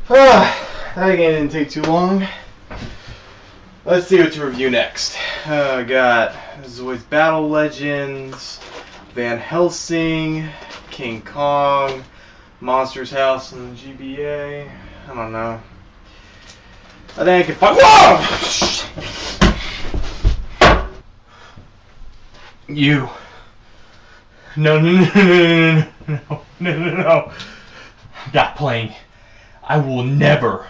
That game didn't take too long. Let's see what to review next. I got Zoid's Battle Legends, Van Helsing, King Kong, Monsters House and the GBA. I don't know. I think I can find. Whoa! You. No. I'm not playing. I will never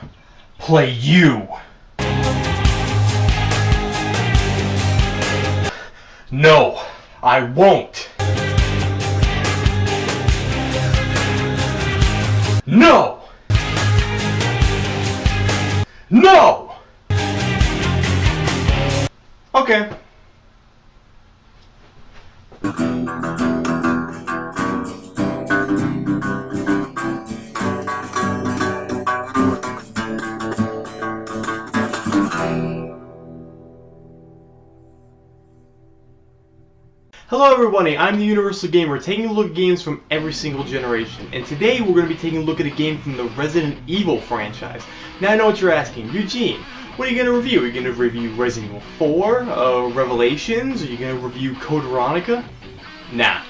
play you. No, I won't. No. No. Okay. Hello everybody, I'm the Universal Gamer, taking a look at games from every single generation. And today we're going to be taking a look at a game from the Resident Evil franchise. Now I know what you're asking, Eugene, what are you going to review? Are you going to review Resident Evil 4, Revelations? Are you going to review Code Veronica? Nah.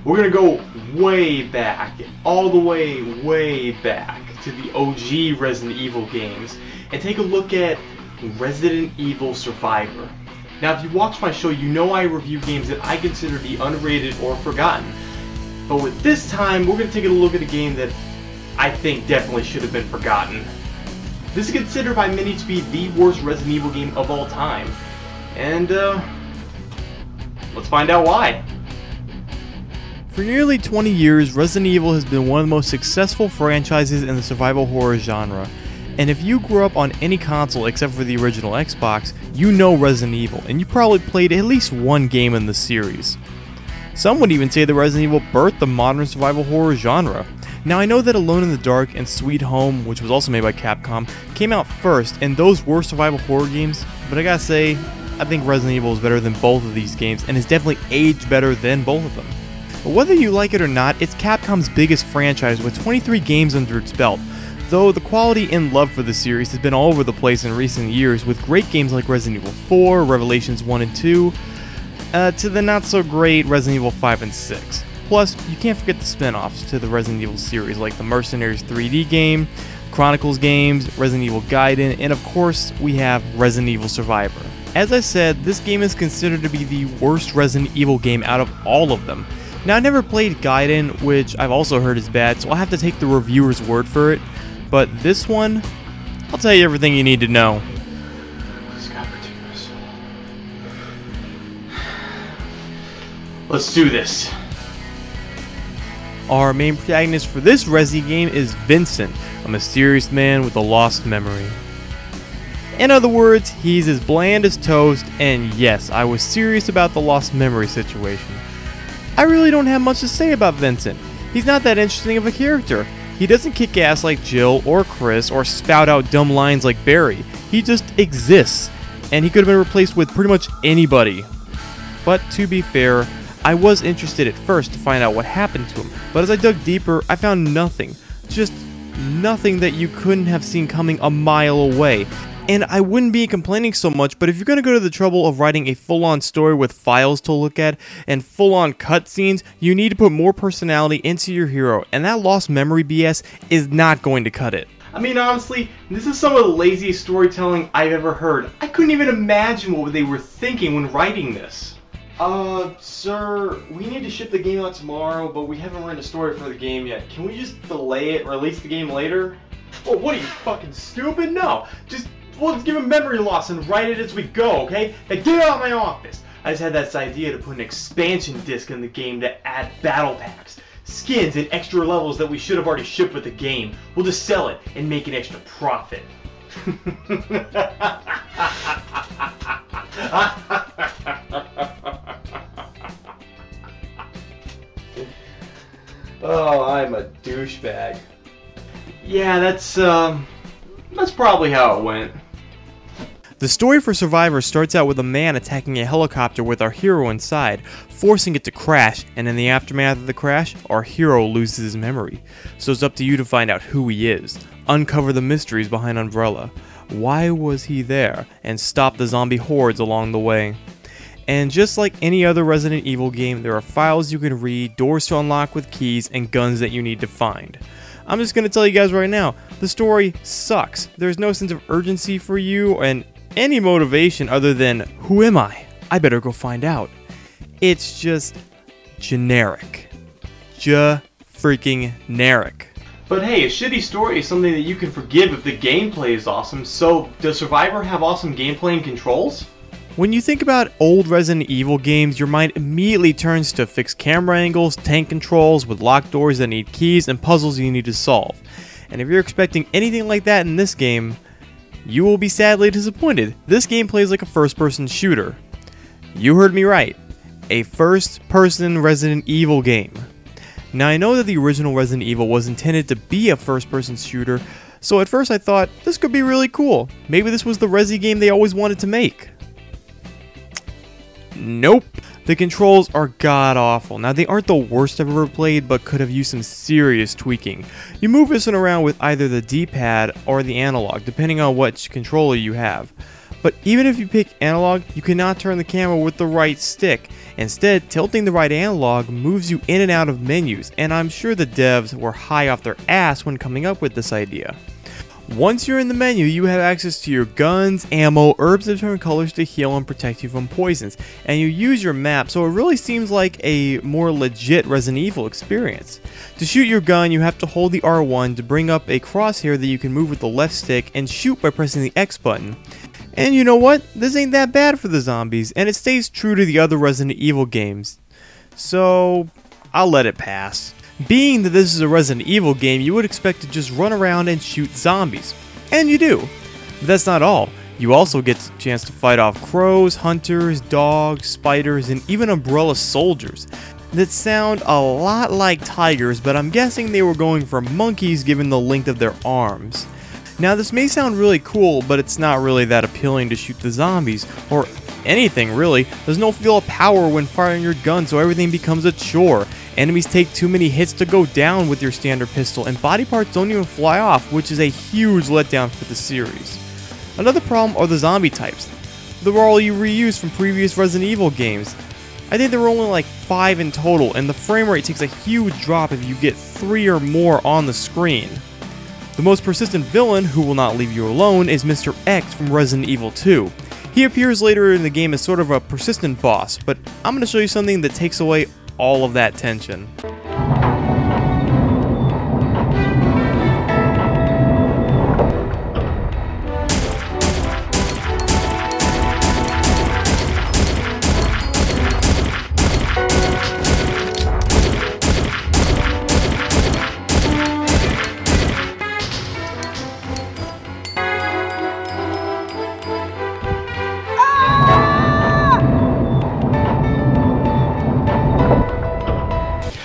We're going to go way back, all the way back to the OG Resident Evil games and take a look at Resident Evil Survivor. Now, if you watch my show, you know I review games that I consider to be underrated or forgotten. But with this time, we're going to take a look at a game that I think definitely should have been forgotten. This is considered by many to be the worst Resident Evil game of all time. And, let's find out why. For nearly 20 years, Resident Evil has been one of the most successful franchises in the survival horror genre. And if you grew up on any console except for the original Xbox, you know Resident Evil, and you probably played at least one game in the series. Some would even say that Resident Evil birthed the modern survival horror genre. Now I know that Alone in the Dark and Sweet Home, which was also made by Capcom, came out first, and those were survival horror games, but I gotta say, I think Resident Evil is better than both of these games, and has definitely aged better than both of them. But whether you like it or not, it's Capcom's biggest franchise with 23 games under its belt. Though the quality and love for the series has been all over the place in recent years, with great games like Resident Evil 4, Revelations 1 and 2, to the not so great Resident Evil 5 and 6. Plus, you can't forget the spin-offs to the Resident Evil series like the Mercenaries 3D game, Chronicles games, Resident Evil Gaiden, and of course, we have Resident Evil Survivor. As I said, this game is considered to be the worst Resident Evil game out of all of them. Now, I never played Gaiden, which I've also heard is bad, so I'll have to take the reviewer's word for it. But this one, I'll tell you everything you need to know. Let's do this. Our main protagonist for this Resi game is Vincent, a mysterious man with a lost memory. In other words, he's as bland as toast, and yes, I was serious about the lost memory situation. I really don't have much to say about Vincent. He's not that interesting of a character. He doesn't kick ass like Jill or Chris or spout out dumb lines like Barry. He just exists, and he could have been replaced with pretty much anybody. But to be fair, I was interested at first to find out what happened to him, but as I dug deeper, I found nothing. Just nothing that you couldn't have seen coming a mile away. And I wouldn't be complaining so much, but if you're going to go to the trouble of writing a full-on story with files to look at and full-on cutscenes, you need to put more personality into your hero, and that lost memory BS is not going to cut it. I mean, honestly, this is some of the laziest storytelling I've ever heard. I couldn't even imagine what they were thinking when writing this. Sir, we need to ship the game out tomorrow, but we haven't written a story for the game yet. Can we just delay it, release the game later? Oh, what are you, fucking stupid? No, we'll just give him memory loss and write it as we go, okay? Now get out of my office! I just had this idea to put an expansion disc in the game to add battle packs, skins, and extra levels that we should have already shipped with the game. We'll just sell it and make an extra profit. Oh, I'm a douchebag. Yeah, that's probably how it went. The story for Survivor starts out with a man attacking a helicopter with our hero inside, forcing it to crash, and in the aftermath of the crash, our hero loses his memory. So it's up to you to find out who he is, uncover the mysteries behind Umbrella, why was he there, and stop the zombie hordes along the way. And just like any other Resident Evil game, there are files you can read, doors to unlock with keys, and guns that you need to find. I'm just going to tell you guys right now, the story sucks. There's no sense of urgency for you, and any motivation other than, who am I? I better go find out. It's just generic. Freaking-neric. But hey, a shitty story is something that you can forgive if the gameplay is awesome, so does Survivor have awesome gameplay and controls? When you think about old Resident Evil games, your mind immediately turns to fixed camera angles, tank controls with locked doors that need keys, and puzzles you need to solve. And if you're expecting anything like that in this game, you will be sadly disappointed. This game plays like a first-person shooter. You heard me right. A first-person Resident Evil game. Now I know that the original Resident Evil was intended to be a first-person shooter, so at first I thought, this could be really cool. Maybe this was the Resi game they always wanted to make. Nope. The controls are god-awful. Now, they aren't the worst I've ever played, but could have used some serious tweaking. You move this one around with either the D-pad or the analog, depending on which controller you have. But even if you pick analog, you cannot turn the camera with the right stick. Instead, tilting the right analog moves you in and out of menus, and I'm sure the devs were high off their ass when coming up with this idea. Once you're in the menu, you have access to your guns, ammo, herbs of different colors to heal and protect you from poisons, and you use your map, so it really seems like a more legit Resident Evil experience. To shoot your gun, you have to hold the R1 to bring up a crosshair that you can move with the left stick and shoot by pressing the X button. And you know what? This ain't that bad for the zombies, and it stays true to the other Resident Evil games. So, I'll let it pass. Being that this is a Resident Evil game, you would expect to just run around and shoot zombies. And you do. But that's not all. You also get the chance to fight off crows, hunters, dogs, spiders, and even Umbrella soldiers that sound a lot like tigers, but I'm guessing they were going for monkeys given the length of their arms. Now this may sound really cool, but it's not really that appealing to shoot the zombies, or anything really. There's no feel of power when firing your gun, so everything becomes a chore. Enemies take too many hits to go down with your standard pistol, and body parts don't even fly off, which is a huge letdown for the series. Another problem are the zombie types. They were all you reused from previous Resident Evil games. I think there were only like 5 in total, and the frame rate takes a huge drop if you get 3 or more on the screen. The most persistent villain, who will not leave you alone, is Mr. X from Resident Evil 2. He appears later in the game as sort of a persistent boss, but I'm going to show you something that takes away all of that tension.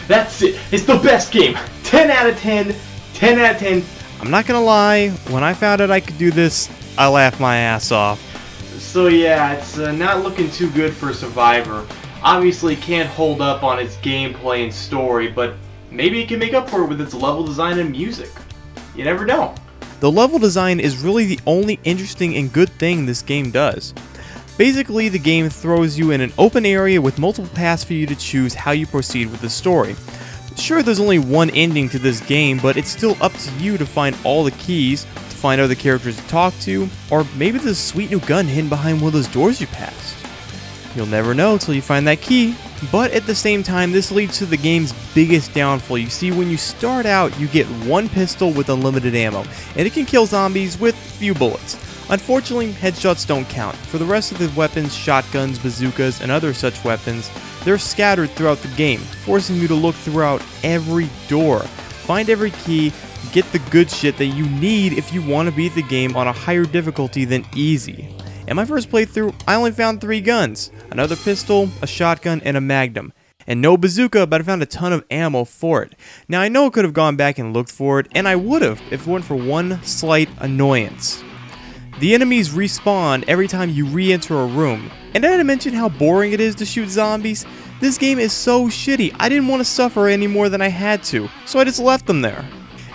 That's it. It's the best game. 10 out of 10. 10 out of 10. I'm not gonna lie, when I found out I could do this, I laughed my ass off. So yeah, it's not looking too good for Survivor. Obviously can't hold up on its gameplay and story, but maybe it can make up for it with its level design and music. You never know. The level design is really the only interesting and good thing this game does. Basically, the game throws you in an open area with multiple paths for you to choose how you proceed with the story. Sure, there's only one ending to this game, but it's still up to you to find all the keys, to find other characters to talk to, or maybe there's a sweet new gun hidden behind one of those doors you passed. You'll never know till you find that key, but at the same time, this leads to the game's biggest downfall. You see, when you start out, you get one pistol with unlimited ammo, and it can kill zombies with few bullets. Unfortunately, headshots don't count. For the rest of the weapons, shotguns, bazookas, and other such weapons, they're scattered throughout the game, forcing you to look throughout every door, find every key, get the good shit that you need if you want to beat the game on a higher difficulty than easy. In my first playthrough, I only found 3 guns, another pistol, a shotgun, and a magnum. And no bazooka, but I found a ton of ammo for it. Now I know I could have gone back and looked for it, and I would have if it weren't for one slight annoyance. The enemies respawn every time you re-enter a room. And did I mention how boring it is to shoot zombies? This game is so shitty, I didn't want to suffer any more than I had to, so I just left them there.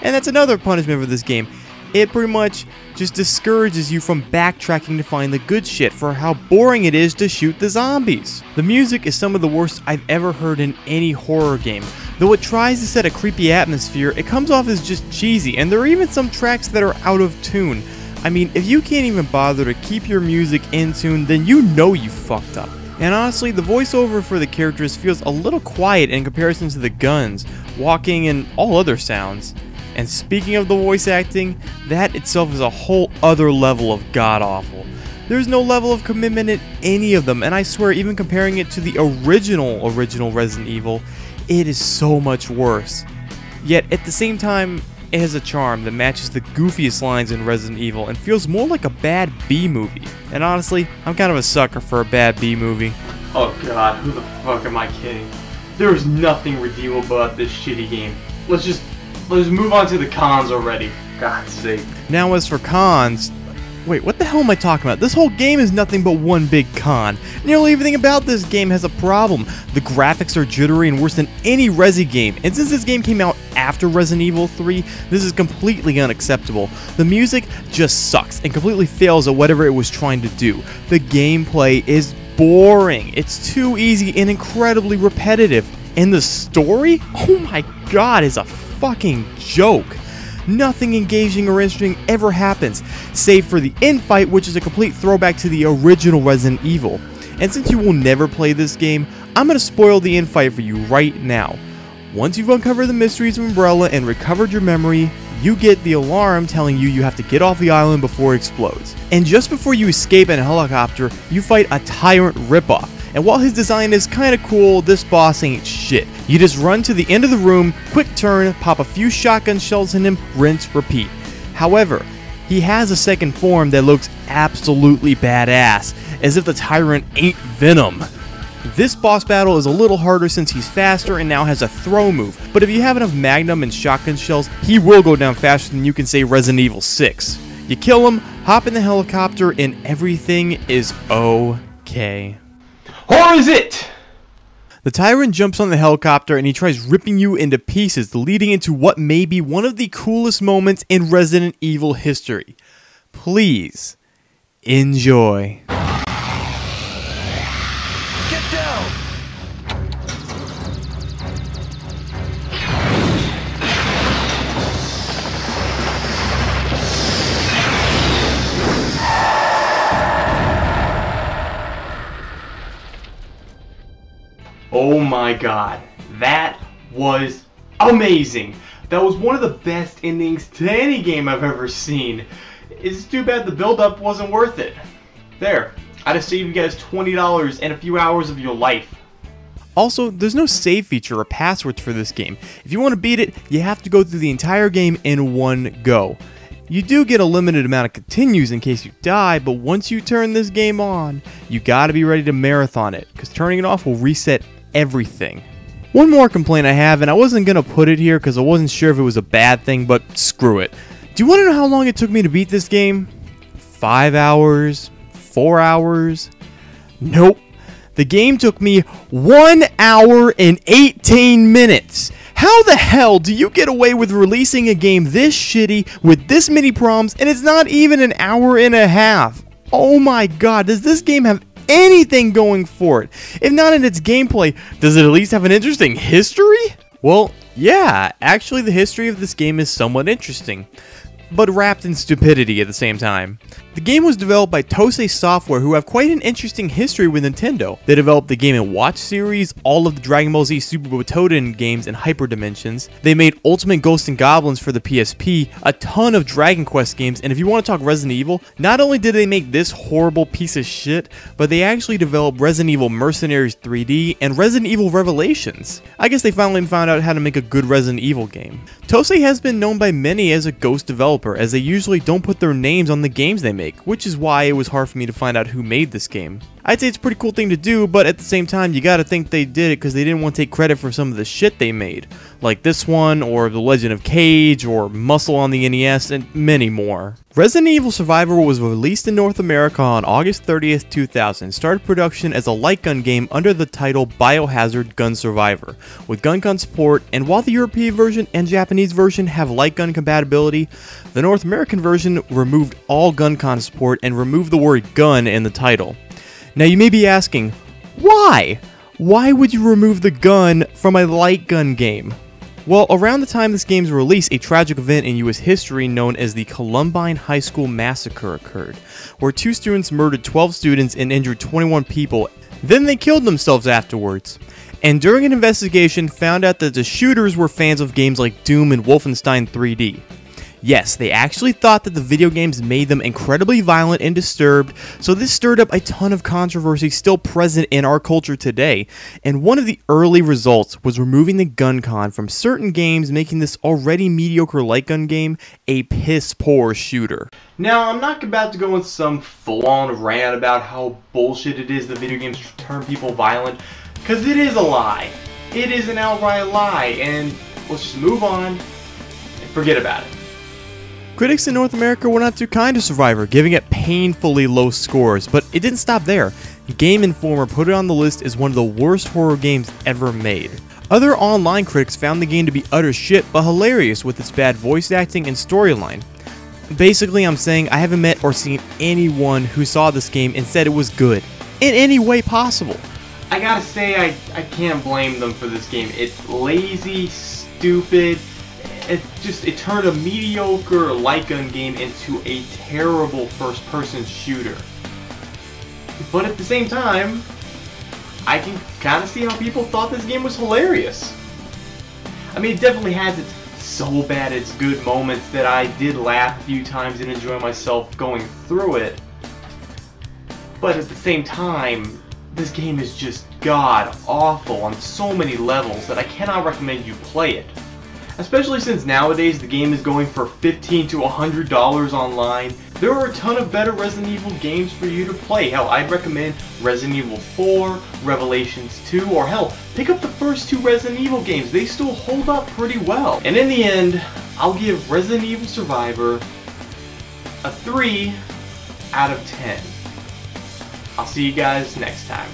And that's another punishment for this game. It pretty much just discourages you from backtracking to find the good shit for how boring it is to shoot the zombies. The music is some of the worst I've ever heard in any horror game. Though it tries to set a creepy atmosphere, it comes off as just cheesy, and there are even some tracks that are out of tune. I mean, if you can't even bother to keep your music in tune, then you know you fucked up. And honestly, the voiceover for the characters feels a little quiet in comparison to the guns, walking, and all other sounds. And speaking of the voice acting, that itself is a whole other level of god-awful. There's no level of commitment in any of them, and I swear even comparing it to the original Resident Evil, it is so much worse. Yet at the same time, it has a charm that matches the goofiest lines in Resident Evil and feels more like a bad B-movie. And honestly, I'm kind of a sucker for a bad B-movie. Oh god, who the fuck am I kidding? There is nothing redeemable about this shitty game. Let's just move on to the cons already. God's sake. Now as for cons, wait, what the hell am I talking about? This whole game is nothing but one big con. Nearly everything about this game has a problem. The graphics are jittery and worse than any Resi game, and since this game came out after Resident Evil 3, this is completely unacceptable. The music just sucks and completely fails at whatever it was trying to do. The gameplay is boring. It's too easy and incredibly repetitive. And the story? Oh my god, is a fucking joke. Nothing engaging or interesting ever happens, save for the end fight, which is a complete throwback to the original Resident Evil. And since you will never play this game, I'm going to spoil the end fight for you right now. Once you've uncovered the mysteries of Umbrella and recovered your memory, you get the alarm telling you you have to get off the island before it explodes. And just before you escape in a helicopter, you fight a tyrant ripoff. And while his design is kinda cool, this boss ain't shit. You just run to the end of the room, quick turn, pop a few shotgun shells in him, rinse, repeat. However, he has a second form that looks absolutely badass, as if the tyrant ain't Venom. This boss battle is a little harder since he's faster and now has a throw move, but if you have enough magnum and shotgun shells, he will go down faster than you can say Resident Evil 6. You kill him, hop in the helicopter, and everything is okay. Or is it? The tyrant jumps on the helicopter and he tries ripping you into pieces, leading into what may be one of the coolest moments in Resident Evil history. Please, enjoy. Get down! Oh my god, that was amazing. That was one of the best endings to any game I've ever seen. It's too bad the build-up wasn't worth it. There, I'd have saved you guys $20 and a few hours of your life. Also, there's no save feature or passwords for this game. If you want to beat it, you have to go through the entire game in one go. You do get a limited amount of continues in case you die, but once you turn this game on, you gotta be ready to marathon it, because turning it off will reset everything. One more complaint I have, and I wasn't gonna put it here because I wasn't sure if it was a bad thing, but screw it. Do you want to know how long it took me to beat this game? 5 hours? 4 hours? Nope. The game took me 1 hour and 18 minutes. How the hell do you get away with releasing a game this shitty with this many problems and it's not even an hour and a half? Oh my god, does this game have anything going for it? If not in its gameplay, does it at least have an interesting history? Well, yeah, actually the history of this game is somewhat interesting, but wrapped in stupidity at the same time. The game was developed by Tosei Software, who have quite an interesting history with Nintendo. They developed the Game & Watch series, all of the Dragon Ball Z Super Butoden games in Hyper Dimensions. They made Ultimate Ghosts and Goblins for the PSP, a ton of Dragon Quest games, and if you want to talk Resident Evil, not only did they make this horrible piece of shit, but they actually developed Resident Evil Mercenaries 3D and Resident Evil Revelations. I guess they finally found out how to make a good Resident Evil game. Tosei has been known by many as a ghost developer, as they usually don't put their names on the games they make, which is why it was hard for me to find out who made this game. I'd say it's a pretty cool thing to do, but at the same time, you gotta think they did it because they didn't want to take credit for some of the shit they made. Like this one, or The Legend of Cage, or Muscle on the NES, and many more. Resident Evil Survivor was released in North America on August 30th, 2000, and started production as a light gun game under the title Biohazard Gun Survivor, with gun support, and while the European version and Japanese version have light gun compatibility, the North American version removed all gun support and removed the word gun in the title. Now you may be asking, why? Why would you remove the gun from a light gun game? Well, around the time this game's release, a tragic event in US history known as the Columbine High School Massacre occurred, where 2 students murdered 12 students and injured 21 people, then they killed themselves afterwards. And during an investigation, found out that the shooters were fans of games like Doom and Wolfenstein 3D. Yes, they actually thought that the video games made them incredibly violent and disturbed, so this stirred up a ton of controversy still present in our culture today, and one of the early results was removing the gun from certain games, making this already mediocre light gun game a piss-poor shooter. Now, I'm not about to go into some full-on rant about how bullshit it is that video games turn people violent, because it is a lie. It is an outright lie, and let's just move on and forget about it. Critics in North America were not too kind to Survivor, giving it painfully low scores, but it didn't stop there. Game Informer put it on the list as one of the worst horror games ever made. Other online critics found the game to be utter shit, but hilarious with its bad voice acting and storyline. Basically, I'm saying I haven't met or seen anyone who saw this game and said it was good, in any way possible. I gotta say, I can't blame them for this game. It's lazy, stupid. It turned a mediocre light gun game into a terrible first-person shooter. But at the same time, I can kind of see how people thought this game was hilarious. I mean, it definitely has its so bad it's good moments that I did laugh a few times and enjoy myself going through it. But at the same time, this game is just god-awful on so many levels that I cannot recommend you play it. Especially since nowadays the game is going for $15 to $100 online. There are a ton of better Resident Evil games for you to play. Hell, I'd recommend Resident Evil 4, Revelations 2, or hell, pick up the first 2 Resident Evil games. They still hold up pretty well. And in the end, I'll give Resident Evil Survivor a 3 out of 10. I'll see you guys next time.